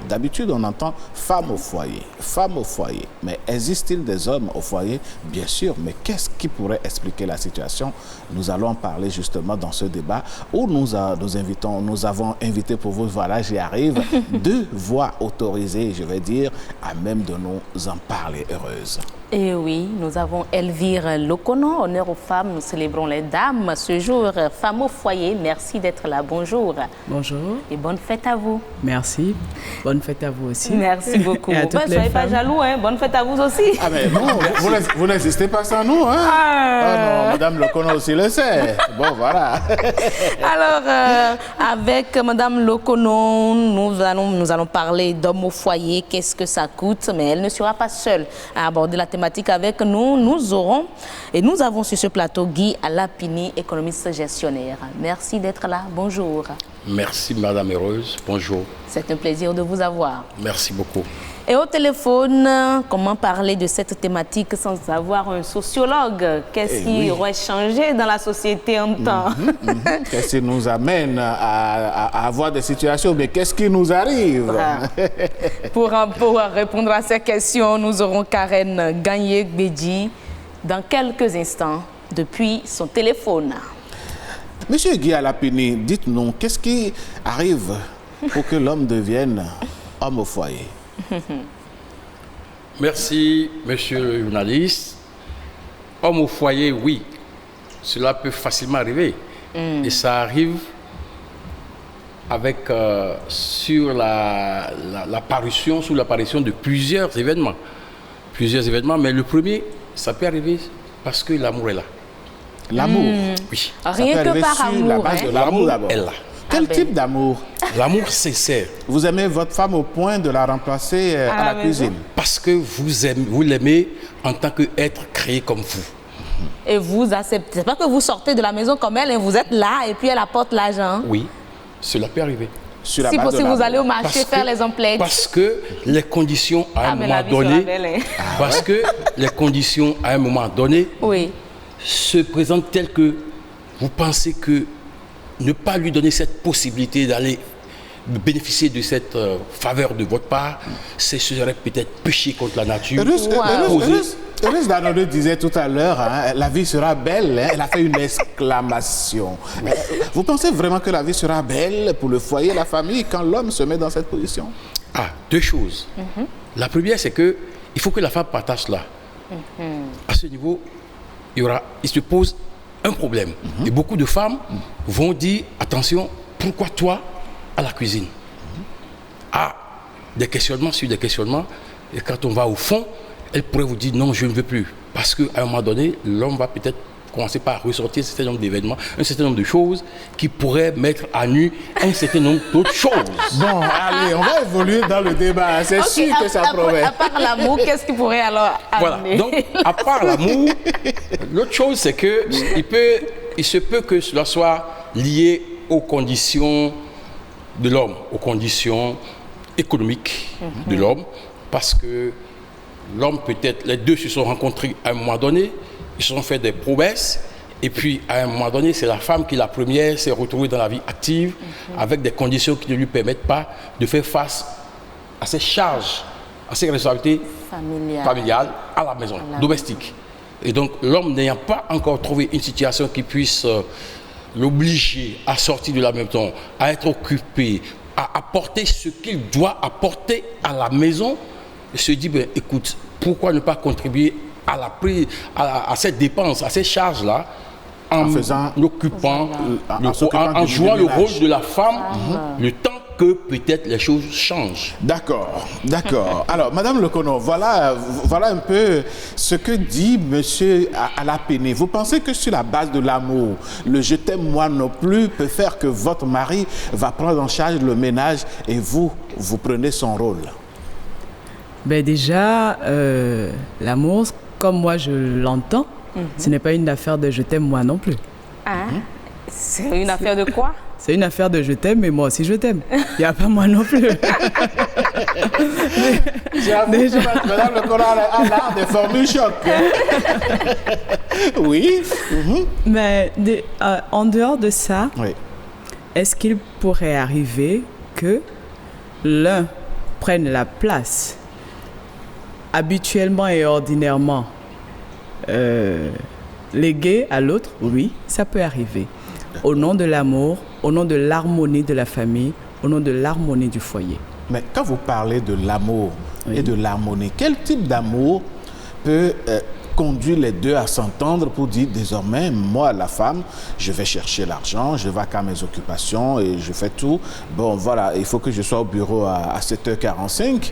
D'habitude, on entend femme au foyer, femme au foyer. Mais existe-t-il des hommes au foyer? Bien sûr, mais qu'est-ce qui pourrait expliquer la situation? Nous allons en parler justement dans ce débat où nous avons invité pour vous, voilà, j'y arrive, 2 voix autorisées, je vais dire, à même de nous en parler heureuses. Et oui, nous avons Elvire Lokono, honneur aux femmes, nous célébrons les dames. Ce jour, femme au foyer, merci d'être là, bonjour. Bonjour. Et bonne fête à vous. Merci, bonne fête à vous aussi. Merci beaucoup. Ne soyez pas jaloux, hein. Bonne fête à vous aussi. Ah mais non, vous n'existez pas sans nous, hein. Ah non, Madame Lokono aussi le sait. Bon, voilà. Alors, avec Madame Lokono, nous allons parler d'hommes au foyer, qu'est-ce que ça coûte, mais elle ne sera pas seule à aborder la thématique avec nous. Nous avons sur ce plateau Guy Alapini, économiste gestionnaire. Merci d'être là. Bonjour. Merci Madame Heureuse. Bonjour. C'est un plaisir de vous avoir. Merci beaucoup. Et au téléphone, comment parler de cette thématique sans avoir un sociologue? Qu'est-ce qui aurait changé dans la société en temps? Qu'est-ce qui nous amène à avoir des situations, mais qu'est-ce qui nous arrive? Pour répondre à ces questions, nous aurons Karen Gagné-Bédi dans quelques instants depuis son téléphone. Monsieur Guy Alapini, dites-nous, qu'est-ce qui arrive pour que l'homme devienne homme au foyer? Merci, monsieur le journaliste. Homme au foyer, oui, cela peut facilement arriver. Et ça arrive avec sous l'apparition de plusieurs événements. Mais le premier, ça peut arriver parce que l'amour est là. L'amour? Oui. Rien que par amour. L'amour est là. Quel type d'amour? L'amour sincère. Vous aimez votre femme au point de la remplacer à la cuisine? Parce que vous l'aimez en tant qu'être créé comme vous. Et vous acceptez. C'est pas que vous sortez de la maison comme elle et vous êtes là et puis elle apporte l'argent. Oui, cela peut arriver. Si possible, vous allez au marché faire les emplettes. Parce que les conditions à un moment donné, parce que les conditions à un moment donné se présentent telles que vous pensez que ne pas lui donner cette possibilité d'aller bénéficier de cette faveur de votre part, ce serait peut-être pécher contre la nature. Heureuse Danone disait tout à l'heure, hein, la vie sera belle, hein, elle a fait une exclamation. Vous pensez vraiment que la vie sera belle pour le foyer, la famille, quand l'homme se met dans cette position? Ah, 2 choses. La première, c'est que il faut que la femme partage cela. À ce niveau, il se pose un problème. Et beaucoup de femmes vont dire, attention, pourquoi toi à la cuisine? Ah, des questionnements sur des questionnements. Et quand on va au fond, elle pourrait vous dire non, je ne veux plus. Parce qu'à un moment donné, l'homme va peut-être commencer par ressortir un certain nombre d'événements, un certain nombre de choses qui pourraient mettre à nu un certain nombre d'autres choses. Bon, allez, on va évoluer dans le débat. C'est sûr que ça promet. À part l'amour, qu'est-ce qui pourrait alors amener? Voilà, donc à part l'amour, l'autre chose c'est que il se peut que cela soit lié aux conditions de l'homme, aux conditions économiques de l'homme, parce que l'homme, peut-être, les deux se sont rencontrés à un moment donné, ils se sont fait des promesses, et puis à un moment donné, c'est la femme qui, la première, s'est retrouvée dans la vie active, avec des conditions qui ne lui permettent pas de faire face à ses charges, à ses responsabilités familiales à la maison, domestique. Et donc, l'homme n'ayant pas encore trouvé une situation qui puisse l'obliger à sortir de la maison, à être occupé, à apporter ce qu'il doit apporter à la maison, il se dit, ben, écoute, pourquoi ne pas contribuer à cette dépense, à ces charges-là, en occupant, en jouant le rôle de la femme, le temps que peut-être les choses changent. D'accord, d'accord. Alors, Madame Lokono, voilà un peu ce que dit Monsieur Alapini. Vous pensez que sur la base de l'amour, le je t'aime moi non plus peut faire que votre mari va prendre en charge le ménage et vous prenez son rôle? Ben déjà, l'amour, comme moi je l'entends, ce n'est pas une affaire de je t'aime moi non plus. C'est une affaire de quoi? C'est une affaire de je t'aime, mais moi aussi je t'aime. Il n'y a pas moi non plus. Déjà, Madame Lokono a l'art des formules choc. Oui. Mais en dehors de ça, est-ce qu'il pourrait arriver que l'un prennent la place habituellement et ordinairement léguée à l'autre, oui, ça peut arriver. Au nom de l'amour, au nom de l'harmonie de la famille, au nom de l'harmonie du foyer. Mais quand vous parlez de l'amour et de l'harmonie, quel type d'amour peut conduire les deux à s'entendre pour dire désormais, moi, la femme, je vais chercher l'argent, je vais à mes occupations et je fais tout. Bon, voilà, il faut que je sois au bureau à 7h45.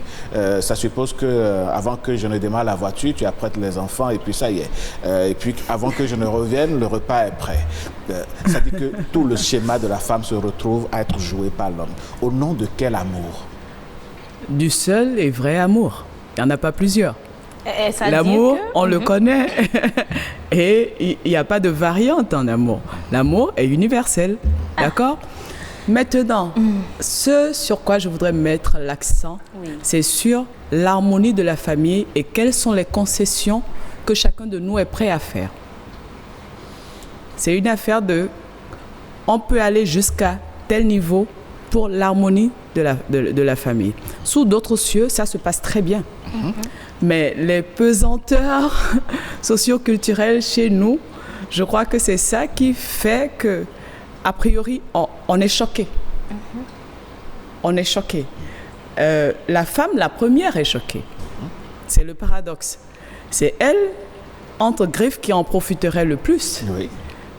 Ça suppose que avant que je ne démarre la voiture, tu apprêtes les enfants et puis ça y est. Et puis avant que je ne revienne, le repas est prêt. Ça dit que tout le schéma de la femme se retrouve à être joué par l'homme. Au nom de quel amour? Du seul et vrai amour. Il n'y en a pas plusieurs. L'amour, on le connaît. Et il n'y a pas de variante en amour. L'amour est universel. D'accord? Maintenant, ce sur quoi je voudrais mettre l'accent, c'est sur l'harmonie de la famille et quelles sont les concessions que chacun de nous est prêt à faire. C'est une affaire de... On peut aller jusqu'à tel niveau pour l'harmonie de la famille. Sous d'autres cieux, ça se passe très bien. Mais les pesanteurs socioculturelles chez nous, je crois que c'est ça qui fait que, a priori, on est choqué. On est choqué. La femme, la première, est choquée. C'est le paradoxe. C'est elle, entre griffes, qui en profiterait le plus. Oui.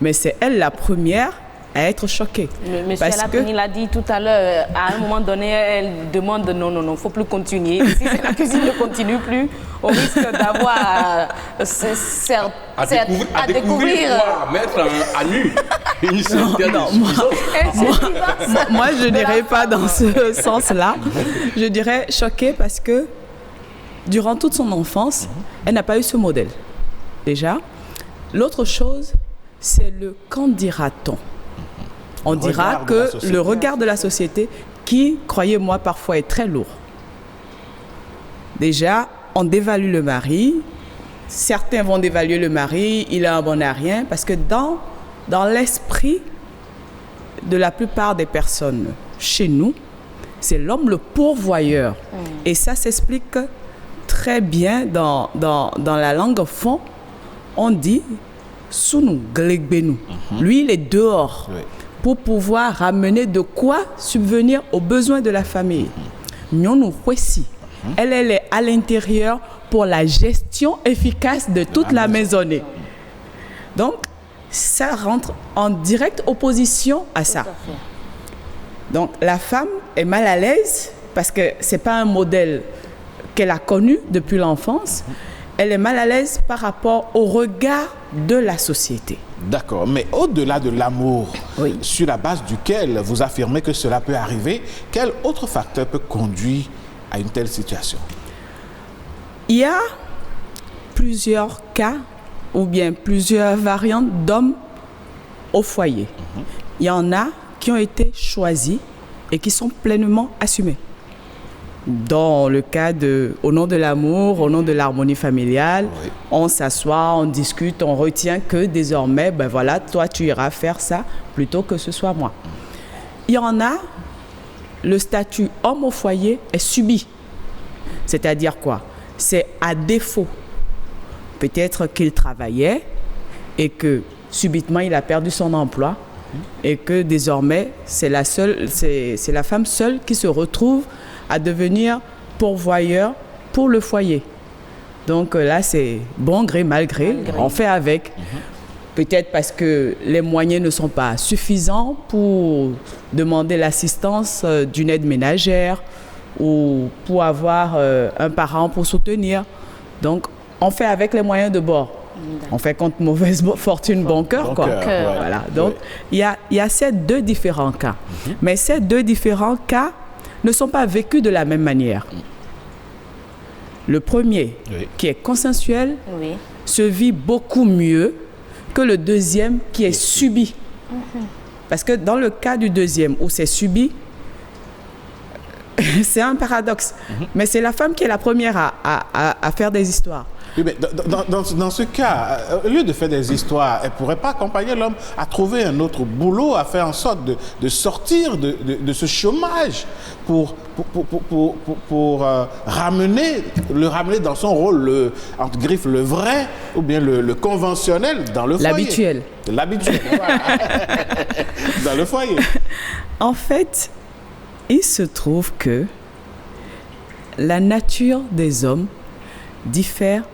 Mais c'est elle, la première, à être choquée. Monsieur Alapini l'a dit tout à l'heure, à un moment donné, elle demande non, il ne faut plus continuer. Si la cuisine ne continue plus, on risque d'avoir à découvrir mettre à nu une certaine moi, je ne dirais pas dans ce sens-là. Je dirais choquée parce que durant toute son enfance, elle n'a pas eu ce modèle. Déjà. L'autre chose, c'est le qu'en dira-t-on. On dira que le regard de la société, qui, croyez-moi, parfois est très lourd. Déjà, on dévalue le mari. Certains vont dévaluer le mari, il est un bon à rien, parce que dans l'esprit de la plupart des personnes chez nous, c'est l'homme le pourvoyeur. Et ça s'explique très bien dans la langue fond. On dit « sunu glegbenu ». Lui, il est dehors. Pour pouvoir ramener de quoi subvenir aux besoins de la famille. Nyonou Kwesi, elle est à l'intérieur pour la gestion efficace de toute la maisonnée. Donc, ça rentre en directe opposition à ça. Donc, la femme est mal à l'aise parce que ce n'est pas un modèle qu'elle a connu depuis l'enfance. Elle est mal à l'aise par rapport au regard de la société. D'accord, mais au-delà de l'amour, sur la base duquel vous affirmez que cela peut arriver, quel autre facteur peut conduire à une telle situation? Il y a plusieurs cas ou bien plusieurs variantes d'hommes au foyer. Il y en a qui ont été choisis et qui sont pleinement assumés. Dans le cas au nom de l'amour, au nom de l'harmonie familiale, on s'assoit, on discute, on retient que désormais, ben voilà, toi tu iras faire ça plutôt que ce soit moi. Il y en a, le statut homme au foyer est subi. C'est-à-dire quoi? C'est à défaut. Peut-être qu'il travaillait et que subitement il a perdu son emploi et que désormais c'est la femme seule qui se retrouve à devenir pourvoyeur pour le foyer. Donc là, c'est bon gré, mal gré, on fait avec. Peut-être parce que les moyens ne sont pas suffisants pour demander l'assistance d'une aide ménagère ou pour avoir un parent pour soutenir. Donc, on fait avec les moyens de bord. On fait contre mauvaise fortune, bon cœur, quoi. Voilà. Donc, il y a ces deux différents cas. Mais ces deux différents cas ne sont pas vécus de la même manière. Le premier, qui est consensuel, se vit beaucoup mieux que le deuxième qui est subi. Parce que dans le cas du deuxième, où c'est subi, C'est un paradoxe. Mais c'est la femme qui est la première à faire des histoires. Oui, mais dans ce cas, au lieu de faire des histoires, elle ne pourrait pas accompagner l'homme à trouver un autre boulot, à faire en sorte de sortir de ce chômage pour ramener dans son rôle, entre griffes, le vrai ou bien le conventionnel dans le foyer. L'habituel. L'habituel, voilà. Dans le foyer. En fait, il se trouve que la nature des hommes diffère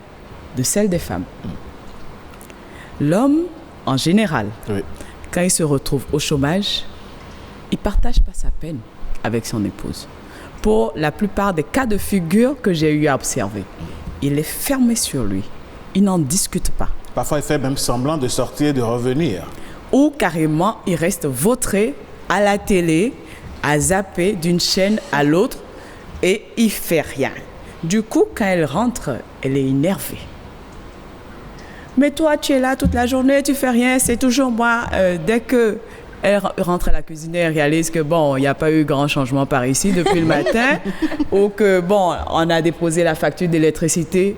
de celle des femmes. L'homme, en général, Oui. quand il se retrouve au chômage, il ne partage pas sa peine avec son épouse. Pour la plupart des cas de figure que j'ai eu à observer, il est fermé sur lui. Il n'en discute pas. Parfois, il fait même semblant de sortir et de revenir. Ou carrément, il reste vautré à la télé, à zapper d'une chaîne à l'autre et il ne fait rien. Du coup, quand elle rentre, elle est énervée. Mais toi, tu es là toute la journée, tu fais rien, c'est toujours moi. Dès qu'elle rentre à la cuisine, elle réalise que bon, il n'y a pas eu grand changement par ici depuis le matin, ou que bon, on a déposé la facture d'électricité.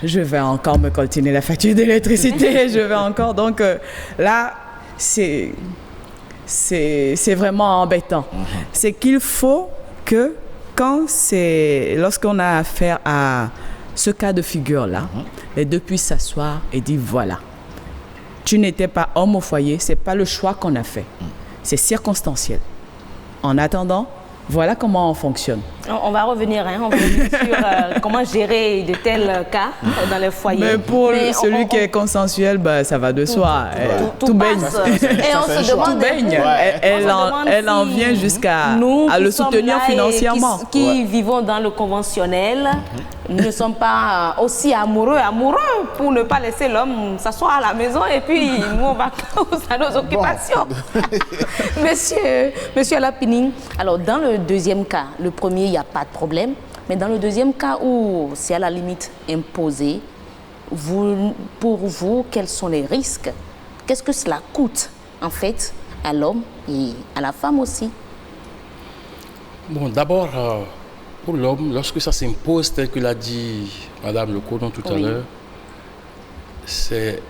Je vais encore me coltiner la facture d'électricité, je vais encore. Donc là, c'est vraiment embêtant. C'est qu'il faut que lorsqu'on a affaire à ce cas de figure-là, les deux puissent s'asseoir et dire voilà, tu n'étais pas homme au foyer, c'est pas le choix qu'on a fait, c'est circonstanciel. En attendant, voilà comment on fonctionne. On va revenir sur comment gérer de tels cas dans les foyers. Mais pour celui qui est consensuel, ça va de soi. Tout baigne. Et on se demande, tout baigne. Elle en vient jusqu'à le soutenir financièrement. Qui vivons dans le conventionnel, ne sommes pas aussi amoureux pour ne pas laisser l'homme s'asseoir à la maison et puis nous on va à nos occupations. Monsieur Alapining, alors dans le deuxième cas, le premier, il n'y a pas de problème, mais dans le deuxième cas où c'est à la limite imposé, pour vous, quels sont les risques? Qu'est-ce que cela coûte en fait à l'homme et à la femme aussi? Bon, d'abord, pour l'homme, lorsque ça s'impose, tel que l'a dit Madame Loconon tout à l'heure, c'est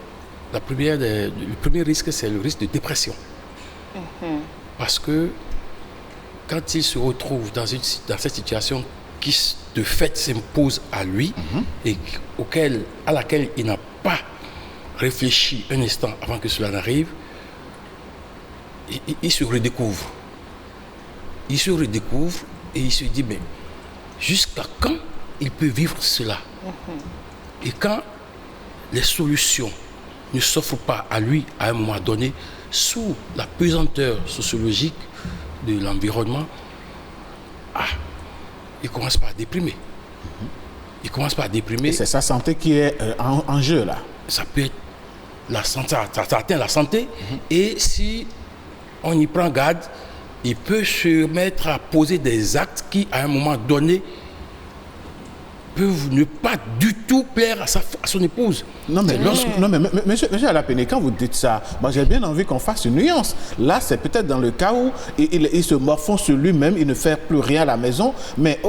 le premier risque, c'est le risque de dépression. Parce que quand il se retrouve dans cette situation qui de fait s'impose à lui et à laquelle il n'a pas réfléchi un instant avant que cela n'arrive, il se redécouvre. Il se redécouvre et il se dit, mais jusqu'à quand il peut vivre cela? Et quand les solutions ne s'offrent pas à lui à un moment donné, sous la pesanteur sociologique de l'environnement, il commence par déprimer. Il commence par déprimer. Et c'est sa santé qui est en jeu là. Ça peut être la santé, ça atteint la santé. Et si on y prend garde, il peut se mettre à poser des actes qui, à un moment donné, peuvent ne pas du tout plaire à son épouse. Non mais monsieur Alapining, quand vous dites ça, moi j'ai bien envie qu'on fasse une nuance. Là, c'est peut-être dans le cas où il se morfond sur lui-même, il ne fait plus rien à la maison, mais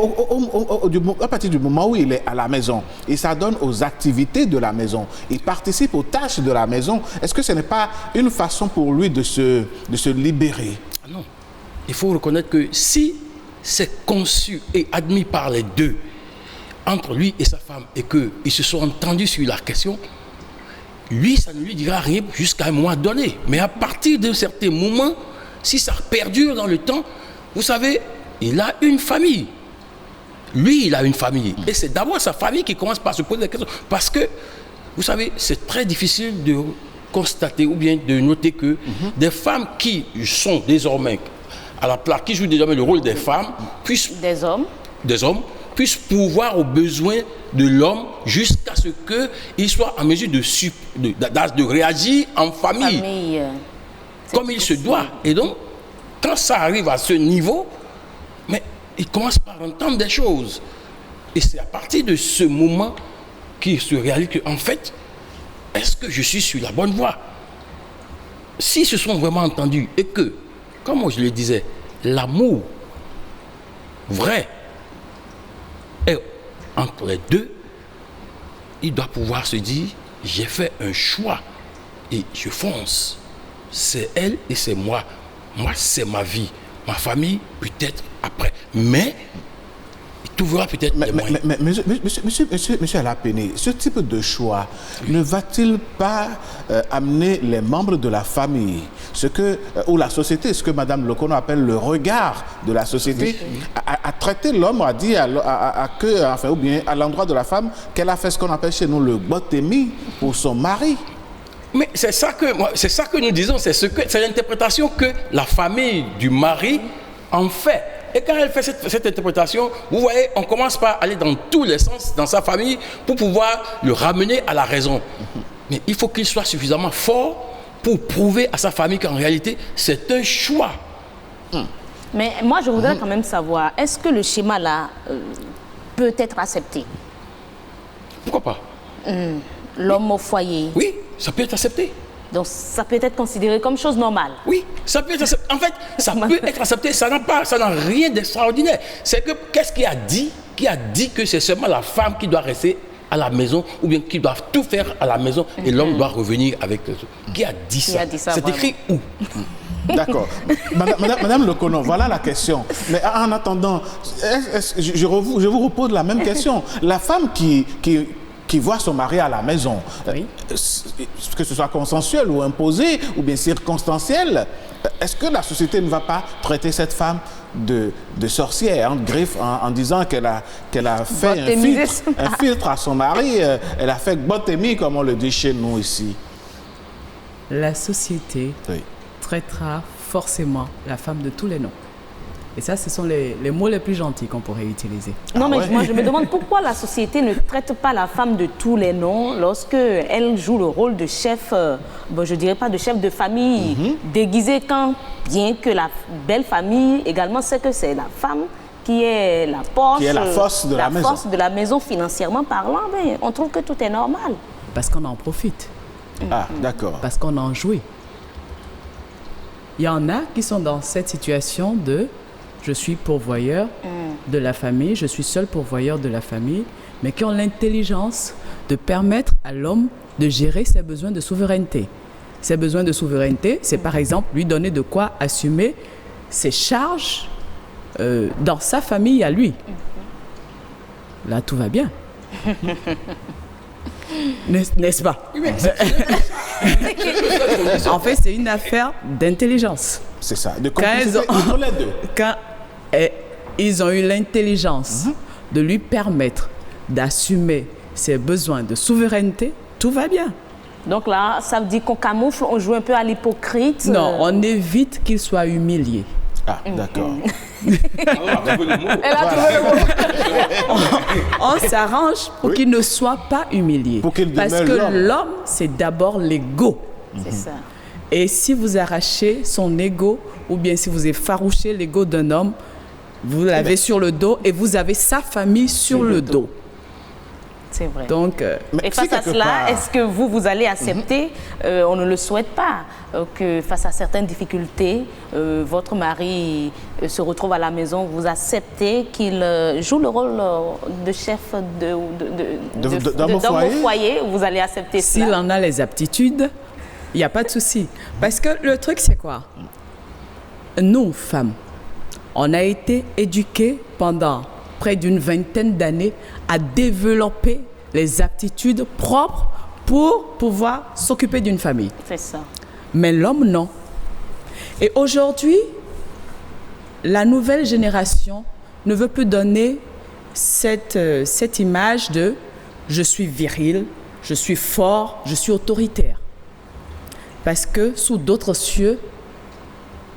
à partir du moment où il est à la maison, il s'adonne aux activités de la maison, il participe aux tâches de la maison. Est-ce que ce n'est pas une façon pour lui de se libérer? Non. Il faut reconnaître que si c'est conçu et admis par les deux, entre lui et sa femme, et qu'ils se sont entendus sur la question, lui, ça ne lui dira rien jusqu'à un moment donné. Mais à partir d'un certain moment, si ça perdure dans le temps, vous savez, il a une famille. Lui, il a une famille. Et c'est d'abord sa famille qui commence par se poser des questions. Parce que, vous savez, c'est très difficile de constater ou bien de noter que des femmes qui sont désormais à la place, qui jouent désormais le rôle des femmes, des hommes, puissent pouvoir aux besoins de l'homme jusqu'à ce qu'il soit en mesure de réagir en famille comme il se doit. Et donc, quand ça arrive à ce niveau, mais il commence par entendre des choses. Et c'est à partir de ce moment qu'il se réalise qu'en fait, est-ce que je suis sur la bonne voie? S'ils se sont vraiment entendus et que, comme je le disais, l'amour vrai. Et entre les deux, il doit pouvoir se dire, j'ai fait un choix et je fonce. C'est elle et c'est moi. Moi, c'est ma vie. Ma famille, peut-être après. Mais il trouvera peut-être des moyens. Mais monsieur Alapéné, ce type de choix ne va-t-il pas amener les membres de la famille, ou la société, ce que Mme Lokono appelle le regard de la société, à traiter l'homme, à dire ou bien à l'endroit de la femme qu'elle a fait ce qu'on appelle chez nous le botemi pour son mari? Mais c'est ça que nous disons, c'est l'interprétation que la famille du mari en fait. Et quand elle fait cette interprétation, vous voyez, on commence par aller dans tous les sens dans sa famille pour pouvoir le ramener à la raison. Mais il faut qu'il soit suffisamment fort pour prouver à sa famille qu'en réalité, c'est un choix. Mais moi, je voudrais quand même savoir, est-ce que le schéma-là peut être accepté? Pourquoi pas? L'homme au foyer. Oui, ça peut être accepté. Donc, ça peut être considéré comme chose normale. Oui, ça peut être accepté. En fait, ça peut être accepté. Ça n'a rien d'extraordinaire. C'est que, qu'est-ce qui a dit que c'est seulement la femme qui doit rester à la maison ou bien qui doit tout faire à la maison et l'homme doit revenir avec... Qui a dit ça? C'est écrit où? D'accord. Madame Lokono, voilà la question. Mais en attendant, je vous repose la même question. La femme qui voit son mari à la maison, que ce soit consensuel ou imposé ou bien circonstanciel, est-ce que la société ne va pas traiter cette femme de sorcière, de griffe, en disant qu'elle a fait un filtre à son mari, elle a fait botemi, comme on le dit chez nous ici? La société traitera forcément la femme de tous les noms. Et ça, ce sont les mots les plus gentils qu'on pourrait utiliser. Non, mais moi, je me demande pourquoi la société ne traite pas la femme de tous les noms lorsqu'elle joue le rôle de chef, je dirais pas de chef de famille déguisé, quand bien que la belle famille également sait que c'est la femme qui est la Porsche, qui est la force de la maison. Force de la maison financièrement parlant, mais on trouve que tout est normal. Parce qu'on en profite. Ah, d'accord. Parce qu'on en jouit. Il y en a qui sont dans cette situation de je suis pourvoyeur de la famille, je suis seul pourvoyeur de la famille, mais qui ont l'intelligence de permettre à l'homme de gérer ses besoins de souveraineté. Ses besoins de souveraineté, c'est par exemple lui donner de quoi assumer ses charges dans sa famille à lui. Là, tout va bien. N'est-ce pas? En fait, c'est une affaire d'intelligence. C'est ça, de complicité entre les deux. Quand ils ont eu l'intelligence de lui permettre d'assumer ses besoins de souveraineté, tout va bien. Donc là, ça veut dire qu'on camoufle, on joue un peu à l'hypocrite. Non, on évite qu'il soit humilié. Ah, d'accord. Elle a trouvé le mot. On s'arrange pour qu'il ne soit pas humilié. Parce que l'homme, c'est d'abord l'ego. C'est ça. Et si vous arrachez son ego, ou bien si vous effarouchez l'ego d'un homme, vous l'avez sur le dos et vous avez sa famille sur le dos. C'est vrai. Donc, et face à cela, est-ce que vous allez accepter, on ne le souhaite pas, que face à certaines difficultés, votre mari se retrouve à la maison, vous acceptez qu'il joue le rôle de chef d'homme au foyer, vous allez accepter cela? S'il en a les aptitudes, il n'y a pas de souci. Parce que le truc, c'est quoi? Nous, femmes, on a été éduquées pendant près d'une vingtaine d'années à développer les aptitudes propres pour pouvoir s'occuper d'une famille. C'est ça. Mais l'homme, non. Et aujourd'hui, la nouvelle génération ne veut plus donner cette image de « je suis viril, je suis fort, je suis autoritaire ». Parce que sous d'autres cieux,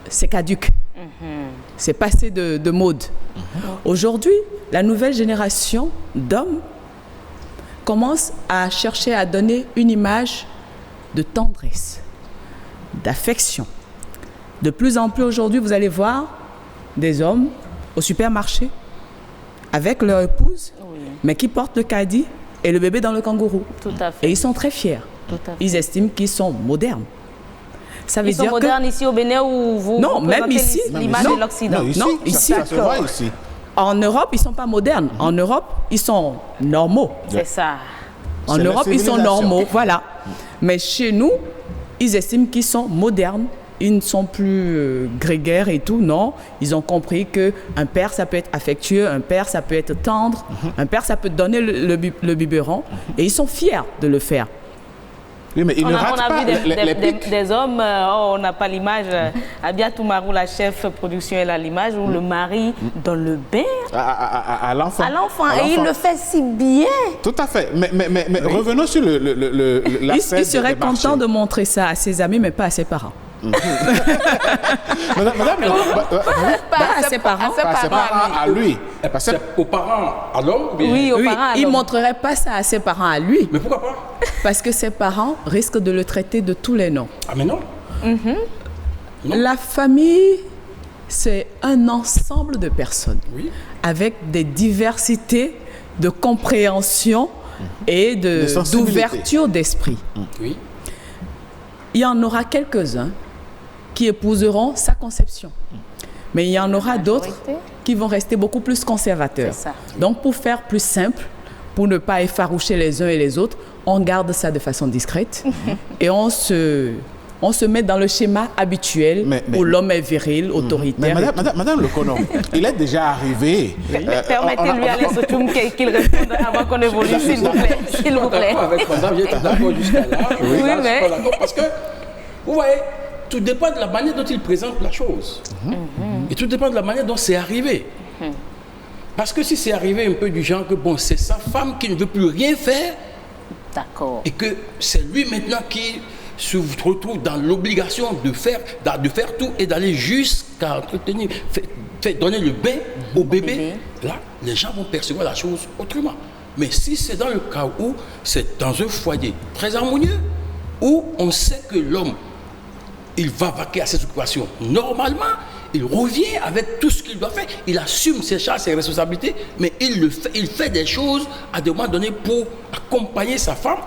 c'est caduc. C'est passé de mode. Aujourd'hui, la nouvelle génération d'hommes commence à chercher à donner une image de tendresse, d'affection. De plus en plus aujourd'hui, vous allez voir des hommes au supermarché avec leur épouse, mais qui portent le caddie et le bébé dans le kangourou. Tout à fait. Et ils sont très fiers. Ils estiment qu'ils sont modernes. Ça veut ils sont modernes ici au Bénin ou vous non, même ici. l'image de l'Occident? Non, ici. Ça se voit ici. en Europe, ils ne sont pas modernes. En Europe, ils sont normaux. C'est ça. En C'est la Europe, ils sont civilisation. normaux, voilà. Mais chez nous, ils estiment qu'ils sont modernes. Ils ne sont plus grégaires et tout, non. Ils ont compris qu'un père, ça peut être affectueux, un père, ça peut être tendre, un père, ça peut donner le biberon. Et ils sont fiers de le faire. Oui, mais ils On ne a ratent pas vu les pics. des hommes, on n'a pas l'image. Abia Toumarou, la chef production, elle a l'image où le mari donne le bain À l'enfant. à l'enfant. Et il le fait si bien. Tout à fait. Mais revenons sur la Il scène serait des marchés. content de montrer ça à ses amis, mais pas à ses parents. Madame, Pas à ses parents. pas à ses parents, à lui. Parce que C'est aux parents, à l'homme ou bien- Oui, aux Oui, parents. il ne alors. montrerait pas ça à ses parents à lui, Mais pourquoi pas? parce que ses parents risquent de le traiter de tous les noms. Ah, mais non. Non. La famille, c'est un ensemble de personnes Oui. avec des diversités de compréhension et De sensibilité. d'ouverture d'esprit. Oui. Il y en aura quelques-uns qui épouseront sa conception. Mais il y en aura d'autres majorité. qui vont rester beaucoup plus conservateurs. C'est ça. Donc, pour faire plus simple, pour ne pas effaroucher les uns et les autres, on garde ça de façon discrète et on se met dans le schéma habituel Mais- où l'homme est viril, autoritaire. Mais et tout. madame Leconon, il est déjà arrivé. Permettez-lui à Sotoum qu'il réponde avant qu'on évolue, s'il vous plaît. S'il vous plaît. D'accord avec madame, j'étais d'accord jusqu'à là. Oui, Là, je suis mais- pas d'accord parce que, vous voyez, tout dépend de la manière dont il présente la chose. Et tout dépend de la manière dont c'est arrivé. Parce que si c'est arrivé un peu du genre que, bon, c'est sa femme qui ne veut plus rien faire D'accord. et que c'est lui maintenant qui se retrouve dans l'obligation de faire tout et d'aller jusqu'à entretenir, donner le bain au bébé, là, les gens vont percevoir la chose autrement. Mais si c'est dans le cas où c'est dans un foyer très harmonieux, où on sait que l'homme, il va vaquer à ses occupations normalement, il revient avec tout ce qu'il doit faire, il assume ses charges, ses responsabilités, mais il fait des choses à des moments donnés pour accompagner sa femme.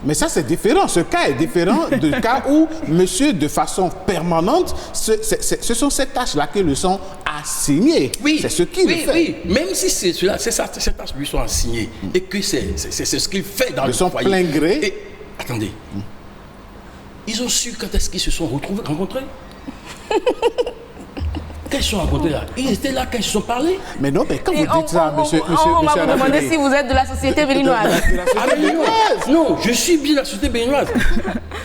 Mais ça, c'est différent. Ce cas est différent du cas où monsieur, de façon permanente, ce sont ces tâches-là qui lui sont assignées. Oui, C'est ce qu'il fait. Oui, même si ces tâches lui sont assignées et que c'est ce qu'il fait dans De le son foyer. plein gré. Et, attendez, ils ont su quand est-ce qu'ils se sont rencontrés Quand ils se sont rencontrés là, ils étaient là quand ils se sont parlé. Mais non, mais quand Et vous dites ça, monsieur on va vous demander Arafini, si vous êtes de la société béninoise. de la Ah société mais non, béninoise. non, je suis bien la société béninoise.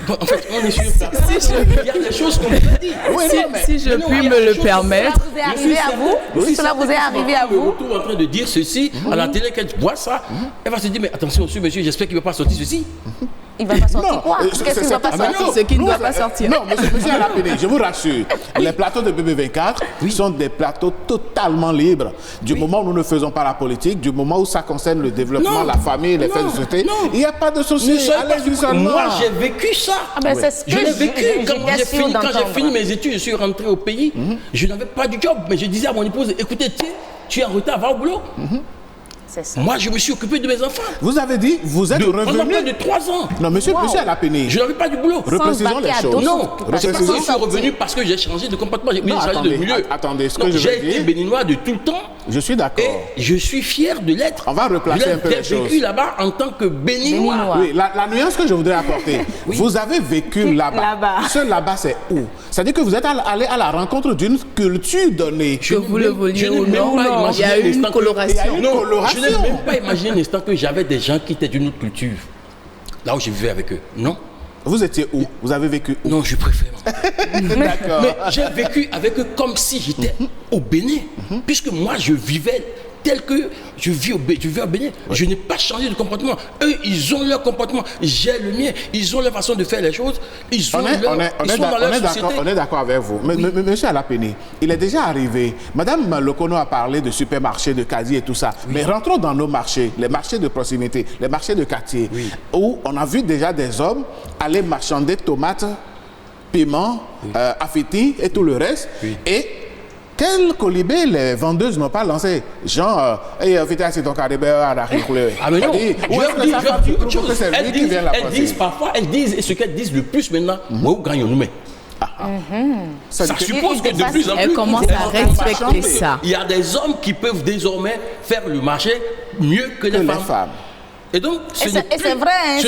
Bon, en fait, on est sur il y a des choses qu'on peut pas dire. Oui, non, mais- Si je Mais non, puis il y a me des le choses- permettre, Cela vous est arrivé à vous? Cela vous est arrivé à vous? Tout en train de dire ceci à la télé, quand tu vois ça, elle va se dire mais attention, monsieur, j'espère qu'il ne va pas sortir ceci. Il va pas sortir Non, quoi? c'est- Qu'est-ce qu'il c'est va pas pas- sortir? non, ce qui ne nous, doit pas sortir. Non, monsieur Arapini, je vous rassure, les plateaux de BB24 sont des plateaux totalement libres. Du moment où nous ne faisons pas la politique, du moment où ça concerne le développement, Non. la famille, les faits de Non. société, Non. il n'y a pas de Ne souci. soyez pas Allez-y surpris. seulement. Moi, j'ai vécu ça. Ah ben, c'est ce que Je l'ai vécu quand j'étais j'ai sûre fini, quand j'ai d'entendre. fini mes études, je suis rentré au pays. Je n'avais pas de job, mais je disais à mon épouse, écoutez, tiens, tu es en retard, va au boulot. C'est ça. Moi, je me suis occupé de mes enfants. Vous avez dit, vous êtes Pendant revenu. près de 3 ans. Non, monsieur Arapini, Je n'avais pas du boulot. reprécisons vaquer les à choses. d'autres Non, occupations. c'est parce que je suis Sortir. revenu parce que j'ai changé de comportement, j'ai Non, changé attendez, de milieu. attendez, ce que Non, je veux j'ai été dire- béninois de tout le temps Je suis d'accord. et je suis fier de l'être. On va replacer un peu les J'ai vécu choses. là-bas en tant que béninois. Béninois. Oui, la nuance que je voudrais apporter, vous avez vécu là-bas. Là-bas. Ce là-bas, c'est où? C'est-à-dire que vous êtes allé à la rencontre d'une culture donnée. que vous le vouliez je n'ai ou même non, pas il y imaginé a eu l'instant une que- coloration. Il y a eu Non, coloration. je n'ai même pas imaginé un instant que j'avais des gens qui étaient d'une autre culture. Là où je vivais avec eux. Non, Vous étiez où? Vous avez vécu où? non, je préfère. D'accord. Mais j'ai vécu avec eux comme si j'étais au Bénin. Puisque moi, je vivais tel que je vis au Bénin. Je n'ai pas changé de comportement. Eux, ils ont leur comportement. J'ai le mien. Ils ont leur façon de faire les choses. Ils sont, ils sont dans leur société. On est d'accord avec vous. Mais monsieur Alapeni, il est déjà arrivé. Madame Lokono a parlé de supermarchés, de casiers et tout ça. Mais rentrons dans nos marchés, les marchés de proximité, les marchés de quartier, où on a vu déjà des hommes aller marchander tomates, piments, affetis et tout le reste. Et quel colibé les vendeuses n'ont pas lancé? Genre, c'est ton caribé à la ricoulée. Ah mais non, Où est-ce que ça va autre chose. c'est lui qui vient la Elles disent parfois, elles disent, et ce qu'elles disent le plus maintenant, moi, où gagnons-nous mais. Ça suppose que de plus en plus, Elle commence à respecter ça. il y a des hommes qui peuvent désormais faire le marché mieux que les femmes. Et donc, c'est vrai, hein,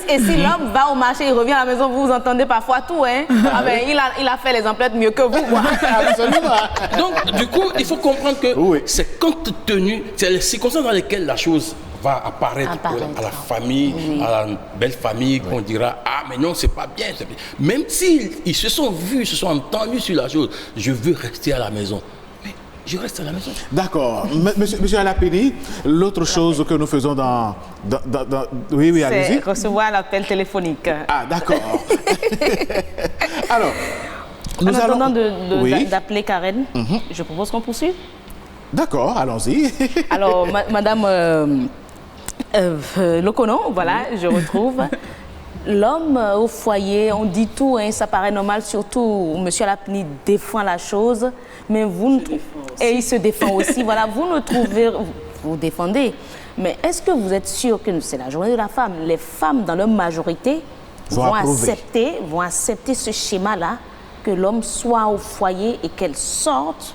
et si l'homme va au marché, il revient à la maison, vous entendez parfois tout, hein. Ah ben, il a fait les emplettes mieux que vous, quoi. Absolument. Donc, du coup, il faut comprendre que c'est compte tenu, c'est les circonstances dans lesquelles la chose va apparaître à la famille, à la belle famille, qu'on dira, ah mais non, c'est pas bien. Même s'ils se sont vus, se sont entendus sur la chose, je veux rester à la maison. Je reste à la maison. D'accord. Monsieur Alapini, l'autre chose que nous faisons dans oui, allez-y. C'est recevoir l'appel téléphonique. Ah, d'accord. Alors, en attendant d'appeler Karen, je propose qu'on poursuive. D'accord, allons-y. Alors, Madame Lokonon, voilà, je retrouve. L'homme au foyer, on dit tout, hein, ça paraît normal, surtout Monsieur Alapini défend la chose, mais vous et il se défend aussi. Voilà, vous ne trouvez, vous défendez, mais est-ce que vous êtes sûr que c'est la journée de la femme? Les femmes, dans leur majorité, vont accepter ce schéma-là, que l'homme soit au foyer et qu'elle sorte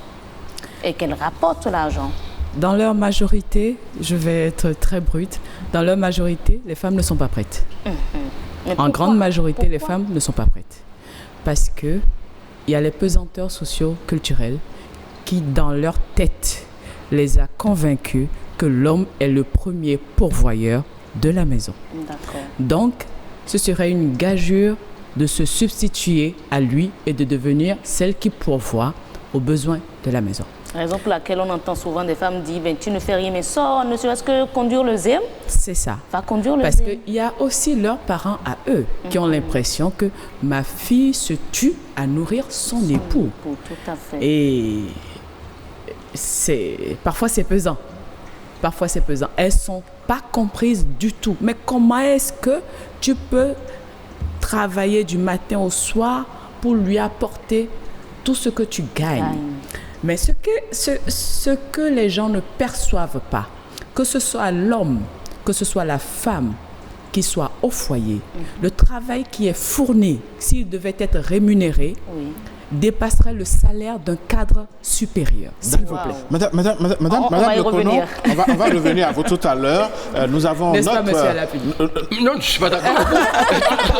et qu'elle rapporte l'argent? Dans leur majorité, je vais être très brute, dans leur majorité, les femmes ne sont pas prêtes. En grande majorité, les femmes ne sont pas prêtes. Parce qu'il y a les pesanteurs socio-culturels qui, dans leur tête, les a convaincus que l'homme est le premier pourvoyeur de la maison. Donc, ce serait une gageure de se substituer à lui et de devenir celle qui pourvoit aux besoins de la maison. Raison pour laquelle on entend souvent des femmes dire ben, tu ne fais rien mais sors, ne serait-ce que conduire le zème. C'est ça. Va conduire le Parce zème. qu'il y a aussi leurs parents à eux qui ont l'impression que ma fille se tue à nourrir son époux. Tout à fait. Et parfois c'est pesant. Parfois c'est pesant. Elles ne sont pas comprises du tout. Mais comment est-ce que tu peux travailler du matin au soir pour lui apporter tout ce que tu gagnes? Mais ce que les gens ne perçoivent pas, que ce soit l'homme, que ce soit la femme qui soit au foyer, le travail qui est fourni, s'il devait être rémunéré, dépasserait le salaire d'un cadre supérieur, s'il vous plaît. Madame, on va y revenir. On va revenir à vous tout à l'heure. Nous avons N'est-ce pas, monsieur Alapini? Non, je ne suis pas d'accord.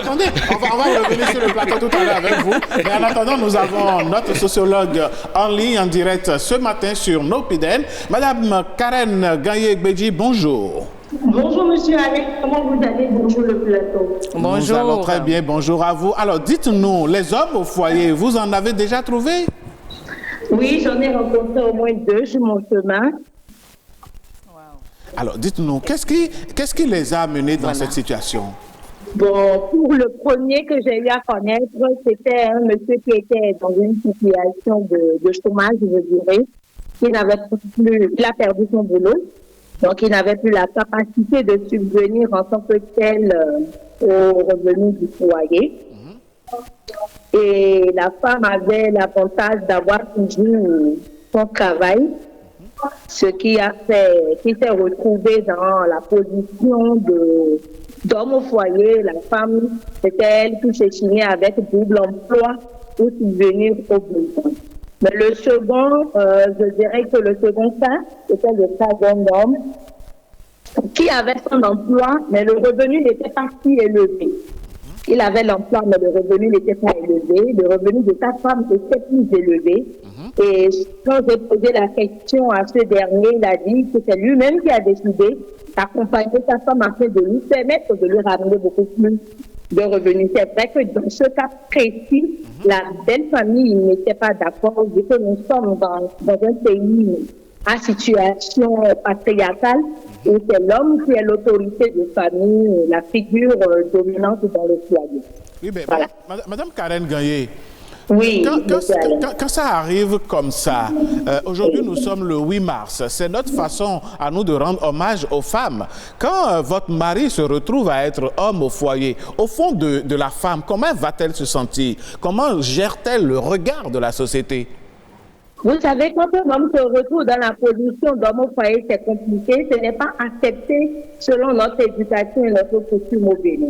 Attendez, on va revenir sur le plateau tout à l'heure avec vous. Mais en attendant, nous avons notre sociologue en ligne, en direct ce matin sur Nopiden. Madame Karen Gagné-Gbedji, bonjour. Bonjour Monsieur Alex, comment vous allez? Bonjour le plateau. Bonjour. Nous allons très bien, bonjour à vous. Alors dites-nous, les hommes au foyer, vous en avez déjà trouvé? Oui, j'en ai rencontré au moins 2 sur mon chemin. Alors dites-nous, qu'est-ce qui les a amenés dans cette situation? Bon, pour le premier que j'ai eu à connaître, c'était un monsieur qui était dans une situation de chômage, je dirais. Il a perdu son boulot. Donc, il n'avait plus la capacité de subvenir en tant que tel aux revenus du foyer. Et la femme avait l'avantage d'avoir toujours son travail, ce qui a fait qu'il s'est retrouvé dans la position d'homme au foyer. La femme, c'était elle qui s'échinait avec double emploi pour subvenir aux besoins. Mais le second, je dirais que le second cas, c'était le cas d'un homme qui avait son emploi, mais le revenu n'était pas si élevé. Il avait l'emploi, mais le revenu n'était pas élevé. Le revenu de sa femme était plus élevé. Et quand j'ai posé la question à ce dernier, il a dit que c'est lui-même qui a décidé d'accompagner sa femme afin de lui permettre de lui ramener beaucoup plus de revenus. C'est vrai que dans ce cas précis, la belle famille n'était pas d'accord, vu que nous sommes dans un pays à situation patriarcale où c'est l'homme qui est l'autorité de famille, la figure dominante dans le foyer. Oui, mais voilà. Madame Karen Gagné, oui, quand ça arrive comme ça, aujourd'hui nous sommes le 8 mars, c'est notre façon à nous de rendre hommage aux femmes. Quand votre mari se retrouve à être homme au foyer, au fond de la femme, comment va-t-elle se sentir? Comment gère-t-elle le regard de la société? Vous savez, quand un homme se retrouve dans la position d'homme au foyer, c'est compliqué. Ce n'est pas accepté selon notre éducation et notre coutume au Bénin.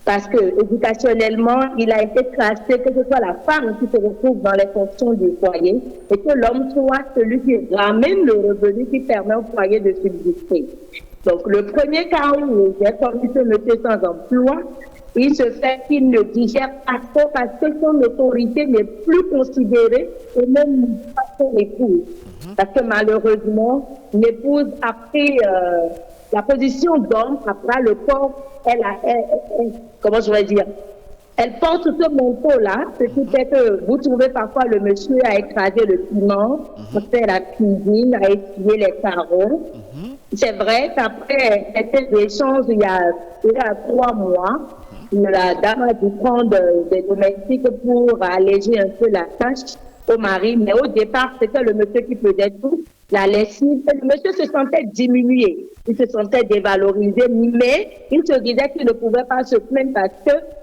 Parce que éducationnellement, il a été tracé que ce soit la femme qui se retrouve dans les fonctions du foyer et que l'homme soit celui qui ramène le revenu qui permet au foyer de subsister. Donc, le premier cas où j'ai connu ce monsieur sans emploi, il se fait qu'il ne digère pas trop parce que son autorité n'est plus considérée et même pas son épouse. Parce que malheureusement, l'épouse a pris la position d'homme, après le corps, comment je vais dire, elle porte ce manteau-là, ce qui fait que vous trouvez parfois le monsieur à écraser le piment, à faire la cuisine, à essuyer les carreaux. C'est vrai qu'après cet échange, il y a 3 mois, la dame a dû prendre des domestiques pour alléger un peu la tâche au mari, mais au départ, c'était le monsieur qui faisait tout, la lessive. Le monsieur se sentait diminué, il se sentait dévalorisé, mais il se disait qu'il ne pouvait pas se plaindre parce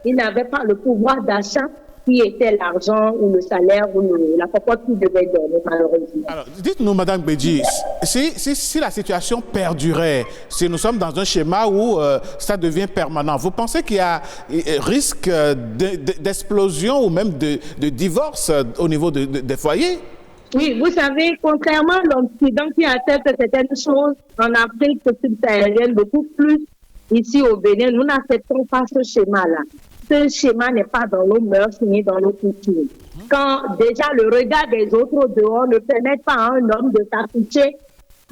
qu'il n'avait pas le pouvoir d'achat qui était l'argent ou le salaire ou la cocotte qu'il devait donner, malheureusement. Alors, dites-nous, Madame Bédji, si la situation perdurait, si nous sommes dans un schéma où ça devient permanent, vous pensez qu'il y a risque d'explosion ou même de divorce au niveau des foyers? Oui, vous savez, contrairement à l'Occident qui accepte certaines choses en Afrique subsaharienne, beaucoup plus ici au Bénin, nous n'acceptons pas ce schéma-là. Ce schéma n'est pas dans nos mœurs ni dans nos cultures. Quand déjà le regard des autres au dehors ne permet pas à un homme de s'afficher,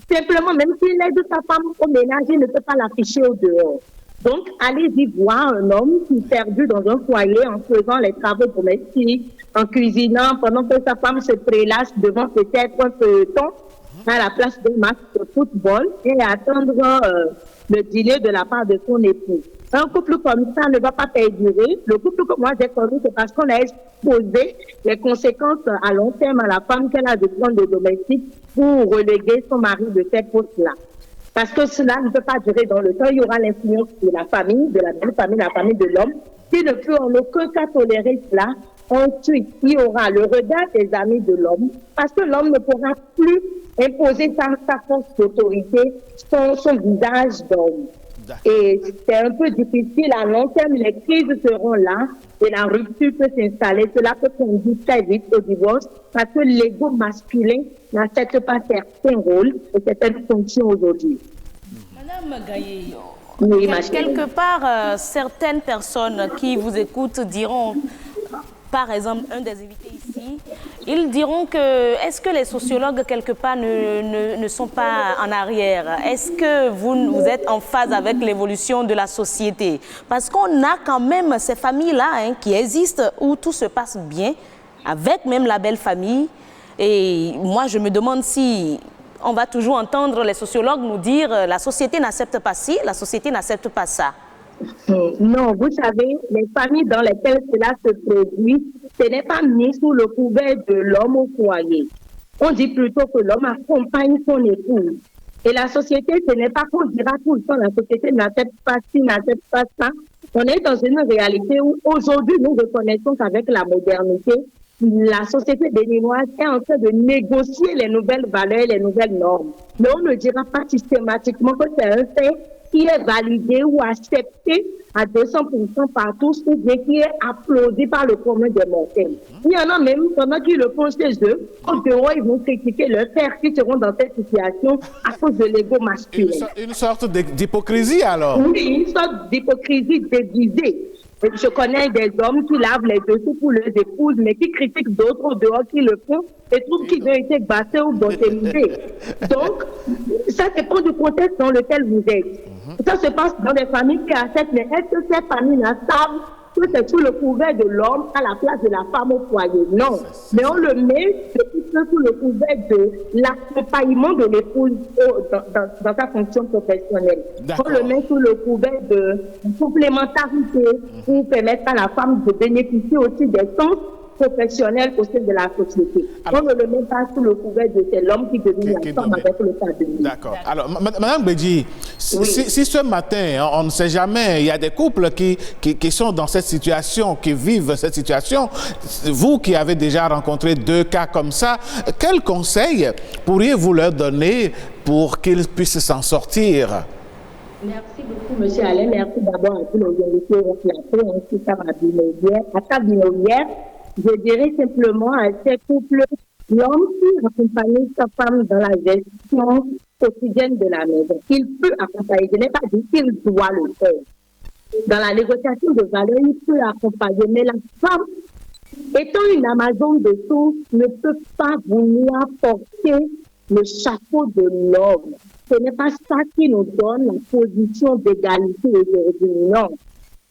simplement, même s'il aide sa femme au ménage, il ne peut pas l'afficher au dehors. Donc, allez-y voir un homme qui est perdu dans un foyer en faisant les travaux domestiques, en cuisinant, pendant que sa femme se prélasse devant peut-être un feuilleton à la place d'un match de football et attendre le dîner de la part de son époux. Un couple comme ça ne va pas perdurer. Le couple que moi j'ai connu, c'est parce qu'on a exposé les conséquences à long terme à la femme qu'elle a de prendre de domestique pour reléguer son mari de ces postes-là. Parce que cela ne peut pas durer dans le temps. Il y aura l'influence de la famille, de la belle famille, de la famille de l'homme, qui ne peut en aucun cas tolérer cela. Ensuite, il y aura le regard des amis de l'homme, parce que l'homme ne pourra plus imposer sa force d'autorité, son visage d'homme. Et c'est un peu difficile à long terme, les crises seront là et la rupture peut s'installer. Cela peut conduire très vite au divorce parce que l'ego masculin n'accepte pas certains rôles et certaines fonctions aujourd'hui. Madame Gaye, oui, quelque part, certaines personnes qui vous écoutent diront, par exemple, un des invités ici, ils diront que, est-ce que les sociologues, quelque part, ne sont pas en arrière? Est-ce que vous êtes en phase avec l'évolution de la société? Parce qu'on a quand même ces familles-là qui existent, où tout se passe bien, avec même la belle famille. Et moi, je me demande si on va toujours entendre les sociologues nous dire la société n'accepte pas ci, la société n'accepte pas ça. Non, vous savez, les familles dans lesquelles cela se produit, ce n'est pas mis sous le couvert de l'homme au foyer. On dit plutôt que l'homme accompagne son épouse. Et la société, ce n'est pas qu'on dira tout le temps, la société n'accepte pas ci, n'accepte pas ça. On est dans une réalité où aujourd'hui, nous reconnaissons qu'avec la modernité, la société béninoise est en train de négocier les nouvelles valeurs, les nouvelles normes. Mais on ne dira pas systématiquement que c'est un fait qui est validé ou accepté à 200% par tous, ou bien qui est applaudi par le commun des mortels. Il y en a même, pendant qu'ils le font chez eux, au dehors, ils vont critiquer leurs pères qui seront dans cette situation à cause de l'ego masculin. Une sorte d'hypocrisie alors? Oui, une sorte d'hypocrisie déguisée. Je connais des hommes qui lavent les dessous pour leurs épouses, mais qui critiquent d'autres au dehors qui le font et trouvent qu'ils ont été bassés ou botémisés. Donc, ça dépend du contexte dans lequel vous êtes. Ça se passe dans des familles qui acceptent, mais est-ce que ces familles-là savent que c'est sous le couvert de l'homme à la place de la femme au foyer? Non. Mais on le met sous le couvert de l'accompagnement de l'épouse dans sa fonction professionnelle. On le met sous le couvert de complémentarité pour permettre à la femme de bénéficier aussi des sens professionnels au sein de la société. Alors, on ne le met pas sous le couvert de c'est l'homme qui devient ensemble avec le famille. D'accord. Alors, Madame Bédji, si ce matin, on ne sait jamais, il y a des couples qui sont dans cette situation, qui vivent cette situation, vous qui avez déjà rencontré 2 cas comme ça, quels conseils pourriez-vous leur donner pour qu'ils puissent s'en sortir? Merci beaucoup, M. Alain. Merci d'abord à tous les invités au plateau, ainsi qu'à ta binômière. Je dirais simplement à ces couples, l'homme qui accompagne sa femme dans la gestion quotidienne de la maison. Il peut accompagner, je n'ai pas dit qu'il doit le faire. Dans la négociation de valeur, il peut accompagner, mais la femme, étant une Amazone de tous, ne peut pas vouloir porter le chapeau de l'homme. Ce n'est pas ça qui nous donne la position d'égalité aujourd'hui, non.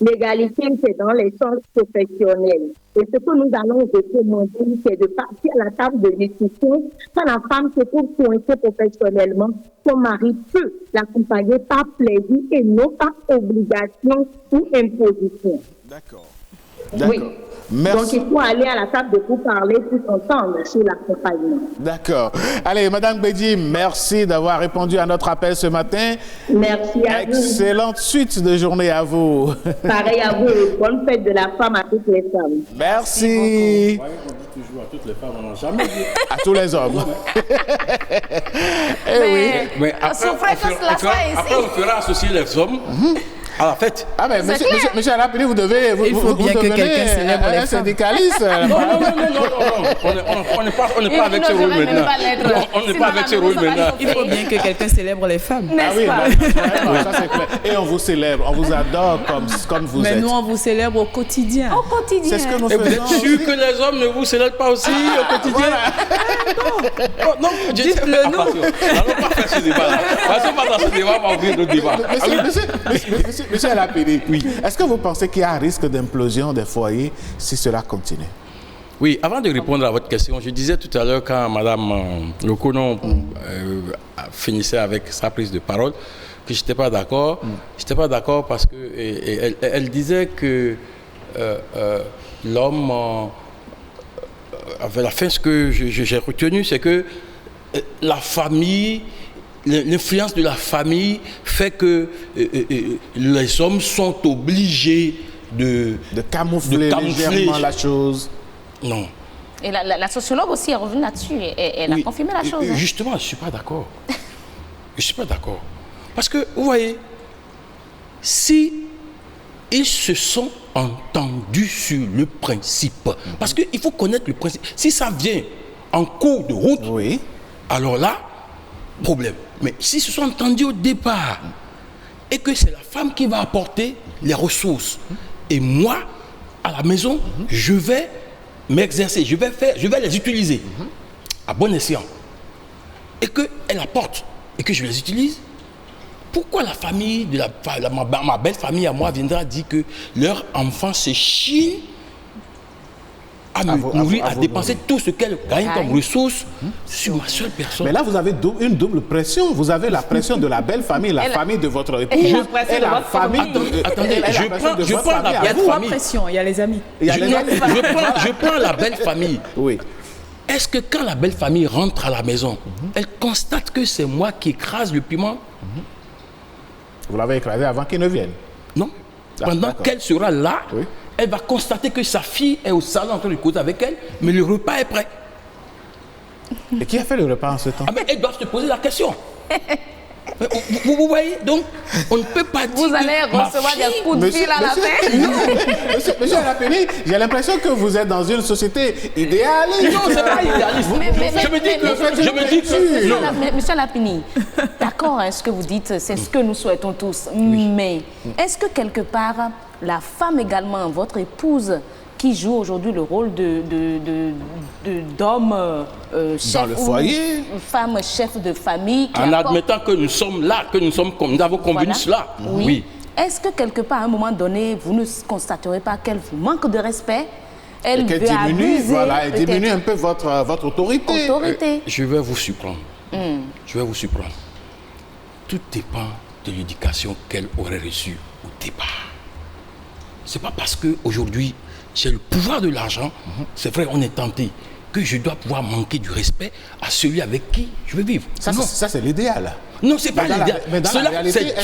L'égalité, c'est dans les sens professionnels. Et ce que nous allons recommander, c'est de partir à la table de discussion. Quand la femme se trouve coincée professionnellement, son mari peut l'accompagner par plaisir et non par obligation ou imposition. D'accord. Oui. Merci. Donc, il faut aller à la table de pour parler tous ensemble sur l'accompagnement. D'accord. Allez, Madame Bédi, merci d'avoir répondu à notre appel ce matin. Merci à vous. Excellente suite de journée à vous. Pareil à vous et bonne fête de la femme à toutes les femmes. Merci. On dit toujours à toutes les femmes, on n'a jamais dit. À tous les hommes. Mais après, on fera associer les hommes à la fête. Ah, mais monsieur Alapini, vous devez. Il faut bien que quelqu'un célèbre les un femmes. syndicaliste. Non. On n'est pas avec ce rôle maintenant. On n'est pas avec ce rôle maintenant. Il faut bien que quelqu'un célèbre les femmes. Ah oui, ça c'est clair. Et on vous célèbre, on vous adore comme vous êtes. Mais nous, on vous célèbre au quotidien. Au quotidien. C'est ce que nous Et vous êtes faisons. sûr que les hommes ne vous célèbrent pas aussi au quotidien? Non, dites-le nous. N'allons pas faire ce débat-là. Parce qu'on va dans ce débat, on va ouvrir d'autres débats. Monsieur Alapini, oui. Est-ce que vous pensez qu'il y a un risque d'implosion des foyers si cela continue? Oui, avant de répondre à votre question, je disais tout à l'heure quand Mme Lokonon finissait avec sa prise de parole que je n'étais pas d'accord. Je n'étais pas d'accord parce que elle disait que l'homme, à la fin, ce que j'ai retenu, c'est que la famille, l'influence de la famille fait que les hommes sont obligés de camoufler légèrement la chose. Non. Et la sociologue aussi est revenue là-dessus. Elle a confirmé la chose. Justement, je ne suis pas d'accord. Je ne suis pas d'accord. Parce que, vous voyez, si ils se sont entendus sur le principe, parce qu'il faut connaître le principe. Si ça vient en cours de route, Oui. alors là, problème. Mais s'ils se sont entendus au départ et que c'est la femme qui va apporter les ressources et moi, à la maison, je vais m'exercer, je vais les utiliser à bon escient et qu'elle apporte et que je les utilise, pourquoi la famille de ma belle famille à moi viendra dire que leur enfant se chine à me nourrir, à dépenser tout ce qu'elle gagne comme ressources sur ma seule personne? Mais là, vous avez une double pression. Vous avez la pression de la belle famille, la famille de votre épouse, et la famille de... Attendez, je prends la Il y a belle trois famille. pressions. Il y a les amis. Je prends la belle famille. Oui. Est-ce que quand la belle famille rentre à la maison, elle constate que c'est moi qui écrase le piment? Vous l'avez écrasé avant qu'il ne vienne. Non. Ah, Pendant d'accord. qu'elle sera là, Oui. elle va constater que sa fille est au salon en train de causer avec elle, mais le repas est prêt. Et qui a fait le repas en ce temps? Ah, mais elle doit se poser la question. Vous voyez, donc, on ne peut pas dire Vous allez que ma recevoir fille- des coups de fil à la fin. Monsieur Alapini, j'ai l'impression que vous êtes dans une société idéale. Non, c'est pas idéaliste. Je me dis que... non. Monsieur Lapini, d'accord, hein, ce que vous dites, c'est ce que nous souhaitons tous. Mais est-ce que quelque part, la femme également, votre épouse, qui joue aujourd'hui le rôle d'homme chef Dans le foyer. ou femme chef de famille, qui En apporte- admettant que nous sommes là, que nous avons convenu Voilà. cela. Oui. Est-ce que quelque part, à un moment donné, vous ne constaterez pas qu'elle vous manque de respect? Elle Qu'elle veut diminue, abuser, voilà, elle diminue peut-être. un peu votre autorité. Autorité. Je vais vous surprendre. Je vais vous surprendre. Tout dépend de l'éducation qu'elle aurait reçue au départ. C'est pas parce qu'aujourd'hui, j'ai le pouvoir de l'argent, c'est vrai, on est tenté, que je dois pouvoir manquer du respect à celui avec qui je veux vivre. Ça, Non. ça c'est l'idéal. Non, c'est pas Mais dans la- l'idéal. mais dans la Cela, réalité,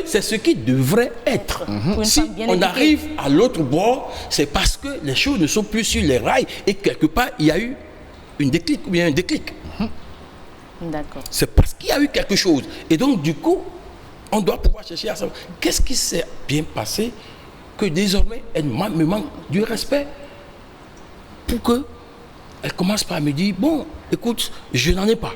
c'est ce qui devrait être. Pour une Si femme bien on éduquée. arrive à l'autre bord, c'est parce que les choses ne sont plus sur les rails et quelque part, il y a eu une déclic ou bien un déclic. D'accord. C'est parce qu'il y a eu quelque chose. Et donc, du coup, On doit pouvoir chercher à savoir qu'est-ce qui s'est bien passé que désormais elle me manque du respect pour qu'elle commence par me dire, bon, écoute, je n'en ai pas.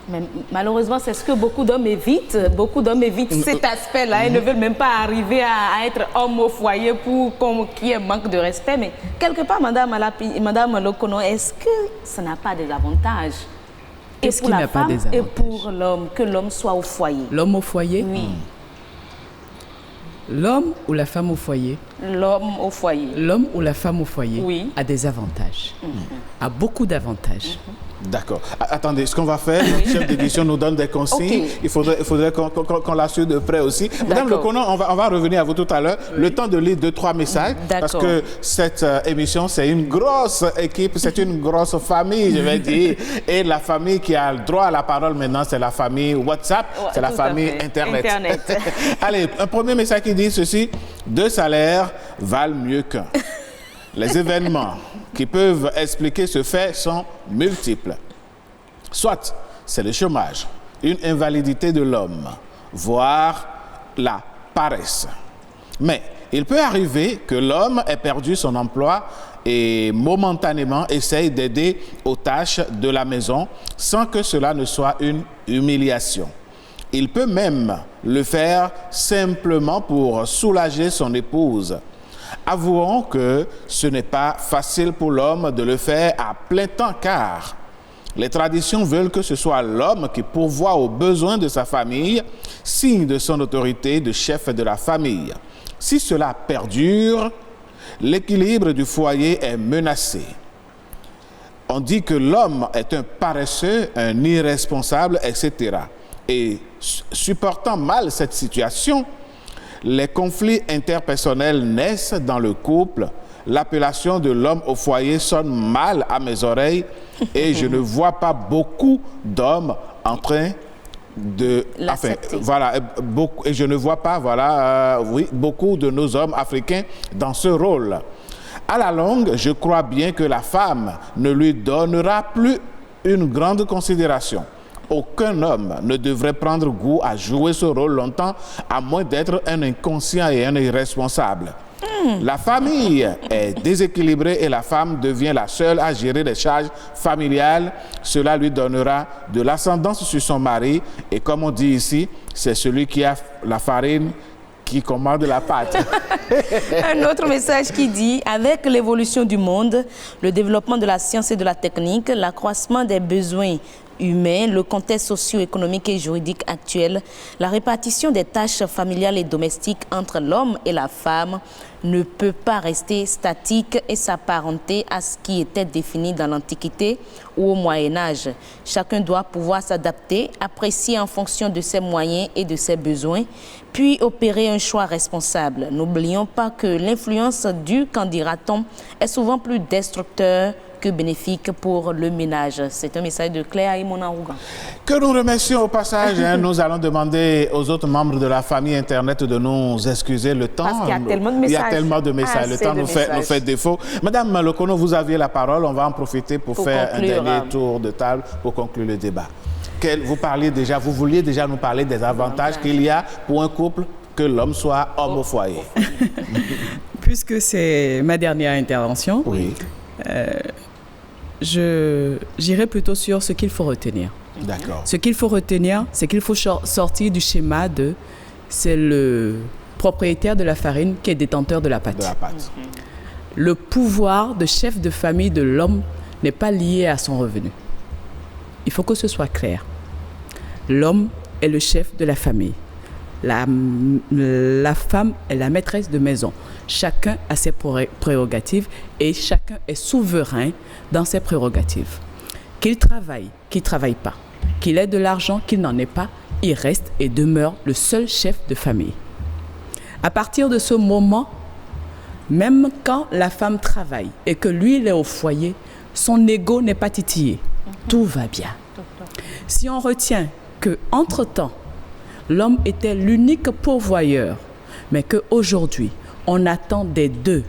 Mais malheureusement, c'est ce que beaucoup d'hommes évitent. Beaucoup d'hommes évitent cet aspect-là. Ils ne veulent même pas arriver à être homme au foyer pour qu'il y ait un manque de respect. Mais quelque part, Madame Lokono, est-ce que ça n'a pas des avantages? Qu'est-ce qui n'a pas des avantages? Et pour l'homme, que l'homme soit au foyer. L'homme au foyer? Oui. L'homme ou la femme au foyer? L'homme au foyer. L'homme ou la femme au foyer Oui. a des avantages, a beaucoup d'avantages. D'accord. Attendez, ce qu'on va faire, notre chef d'édition nous donne des consignes. Okay. Il faudrait qu'on la suive de près aussi. Madame Lokono, on va revenir à vous tout à l'heure. Oui. Le temps de lire 2-3 messages. Parce que cette émission, c'est une grosse équipe, c'est une grosse famille, je vais dire. Et la famille qui a le droit à la parole maintenant, c'est la famille WhatsApp, c'est la famille Internet. Allez, un premier message qui dit ceci: 2 salaires valent mieux qu'un. Les événements qui peuvent expliquer ce fait sont multiples. Soit c'est le chômage, une invalidité de l'homme, voire la paresse. Mais il peut arriver que l'homme ait perdu son emploi et momentanément essaye d'aider aux tâches de la maison sans que cela ne soit une humiliation. Il peut même le faire simplement pour soulager son épouse. Avouons que ce n'est pas facile pour l'homme de le faire à plein temps car les traditions veulent que ce soit l'homme qui pourvoit aux besoins de sa famille, signe de son autorité de chef de la famille. Si cela perdure, l'équilibre du foyer est menacé. On dit que l'homme est un paresseux, un irresponsable, etc. Et supportant mal cette situation, les conflits interpersonnels naissent dans le couple. L'appellation de l'homme au foyer sonne mal à mes oreilles et je ne vois pas beaucoup d'hommes en train de... Enfin, voilà, beaucoup, et je ne vois pas, beaucoup de nos hommes africains dans ce rôle. À la longue, je crois bien que la femme ne lui donnera plus une grande considération. Aucun homme ne devrait prendre goût à jouer ce rôle longtemps, à moins d'être un inconscient et un irresponsable. La famille est déséquilibrée et la femme devient la seule à gérer les charges familiales. Cela lui donnera de l'ascendance sur son mari. Et comme on dit ici, c'est celui qui a la farine qui commande la pâte. Un autre message qui dit, avec l'évolution du monde, le développement de la science et de la technique, l'accroissement des besoins humains, le contexte socio-économique et juridique actuel, la répartition des tâches familiales et domestiques entre l'homme et la femme ne peut pas rester statique et s'apparenter à ce qui était défini dans l'Antiquité ou au Moyen-Âge. Chacun doit pouvoir s'adapter, apprécier en fonction de ses moyens et de ses besoins, puis opérer un choix responsable. N'oublions pas que l'influence du qu'en dira-t-on est souvent plus destructeur que bénéfique pour le ménage. C'est un message de Claire Aïmona-Rougan. Que nous remercions au passage. Nous allons demander aux autres membres de la famille Internet de nous excuser le temps. Parce qu'il y a tellement de messages. Il y a tellement de messages. Le temps nous fait défaut. Madame Lokono, vous aviez la parole. On va en profiter pour faire un dernier tour de table pour conclure le débat. Vous vouliez déjà nous parler des avantages qu'il y a pour un couple que l'homme soit homme au foyer. Puisque c'est ma dernière intervention, oui. J'irai plutôt sur ce qu'il faut retenir. D'accord. Ce qu'il faut retenir, c'est qu'il faut sortir du schéma de c'est le propriétaire de la farine qui est détenteur de la pâte. Le pouvoir de chef de famille de l'homme n'est pas lié à son revenu. Il faut que ce soit clair. L'homme est le chef de la famille. La femme est la maîtresse de maison. Chacun a ses prérogatives et chacun est souverain dans ses prérogatives. Qu'il travaille pas, qu'il ait de l'argent, qu'il n'en ait pas, il reste et demeure le seul chef de famille. À partir de ce moment, même quand la femme travaille et que lui, il est au foyer, son ego n'est pas titillé. Tout va bien. Si on retient qu'entre-temps, l'homme était l'unique pourvoyeur, mais qu'aujourd'hui, on attend des deux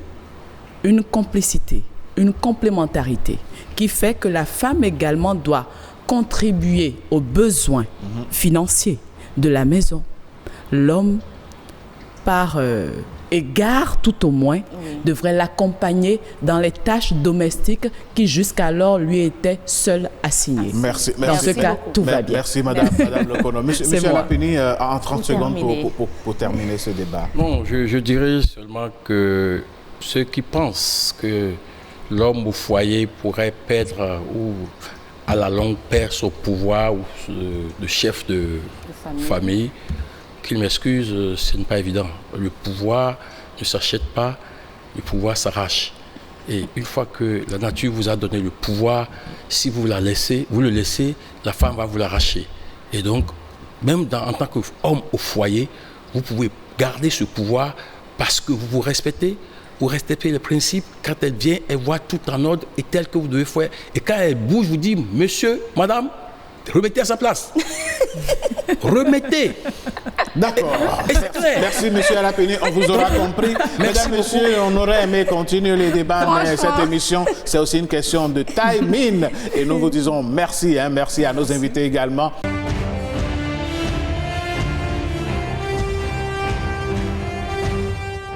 une complicité, une complémentarité, qui fait que la femme également doit contribuer aux besoins financiers de la maison, l'homme, par égard tout au moins, devrait l'accompagner dans les tâches domestiques qui jusqu'alors lui étaient seules assignées. Merci. Dans ce cas, tout va bien. Merci, Madame Locono. Monsieur Lapini, en 30 secondes pour terminer ce débat. Bon, je dirais seulement que ceux qui pensent que l'homme au foyer pourrait perdre ou à la longue perdre son pouvoir de chef de famille, qu'il m'excuse, ce n'est pas évident. Le pouvoir ne s'achète pas, le pouvoir s'arrache. Et une fois que la nature vous a donné le pouvoir, si vous le laissez, la femme va vous l'arracher. Et donc, même en tant qu'homme au foyer, vous pouvez garder ce pouvoir parce que vous vous respectez les principes. Quand elle vient, elle voit tout en ordre et tel que vous devez faire. Et quand elle bouge, vous dit, monsieur, madame, remettez à sa place. Remettez. D'accord. Merci, monsieur Lapini. On vous aura compris. Mesdames, messieurs, on aurait aimé continuer les débats, mais cette émission, c'est aussi une question de timing. Et nous vous disons merci. Merci à nos invités également.